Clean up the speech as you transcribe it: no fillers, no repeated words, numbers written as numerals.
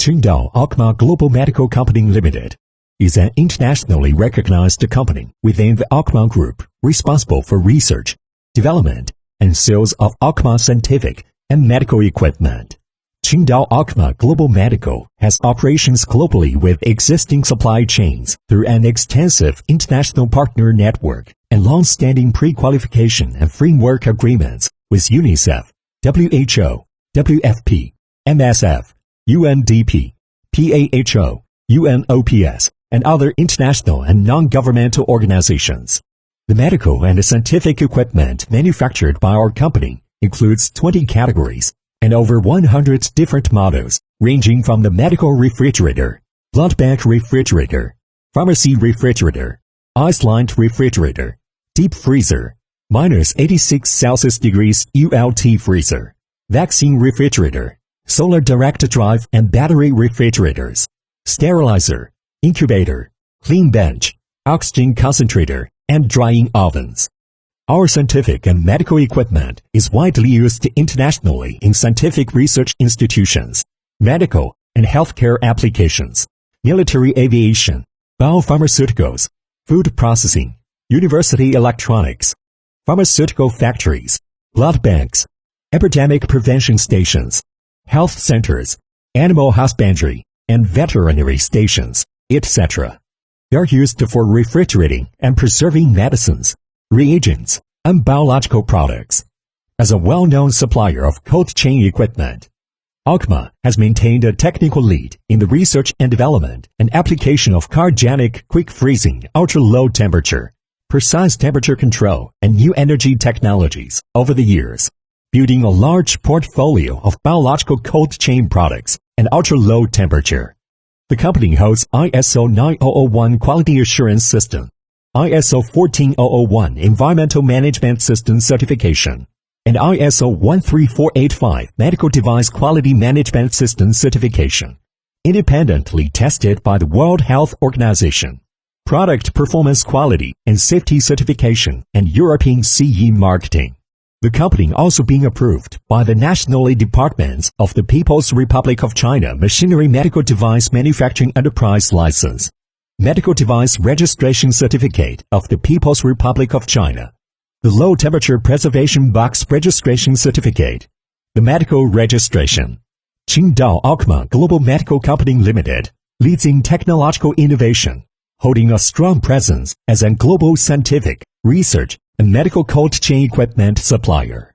Qingdao Alkma Global Medical Company Limited is an internationally recognized company within the Alkma Group responsible for research, development, and sales of Alkma scientific and medical equipment. Qingdao Alkma Global Medical has operations globally with existing supply chains through an extensive international partner network and long-standing pre-qualification and framework agreements with UNICEF, WHO, WFP, MSF, UNDP, PAHO, UNOPS, and other international and non-governmental organizations. The medical and scientific equipment manufactured by our company includes 20 categories and over 100 different models, ranging from the medical refrigerator, blood bank refrigerator, pharmacy refrigerator, ice-lined refrigerator, deep freezer, minus 86 Celsius degrees ULT freezer, vaccine refrigerator, solar direct drive and battery refrigerators, sterilizer, incubator, clean bench, oxygen concentrator, and drying ovens. Our scientific and medical equipment is widely used internationally in scientific research institutions, medical and healthcare applications, military aviation, biopharmaceuticals, food processing, university electronics, pharmaceutical factories, blood banks, epidemic prevention stations, health centers, animal husbandry, and veterinary stations, etc. They are used for refrigerating and preserving medicines, reagents, and biological products. As a well-known supplier of cold chain equipment, Alkma has maintained a technical lead in the research and development and application of cryogenic quick freezing ultra-low temperature, precise temperature control, and new energy technologies over the years, building a large portfolio of biological cold chain products and ultra-low temperature. The company holds ISO 9001 Quality Assurance System, ISO 14001 Environmental Management System Certification, and ISO 13485 Medical Device Quality Management System Certification, independently tested by the World Health Organization, Product Performance Quality and Safety Certification, and European CE marketing. The company also being approved by the nationally departments of the People's Republic of China Machinery Medical Device Manufacturing Enterprise License, Medical Device Registration Certificate of the People's Republic of China, the Low Temperature Preservation Box Registration Certificate, the Medical Registration. Qingdao Alkma Global Medical Company Limited leads in technological innovation, holding a strong presence as a global scientific, research, and medical cold chain equipment supplier.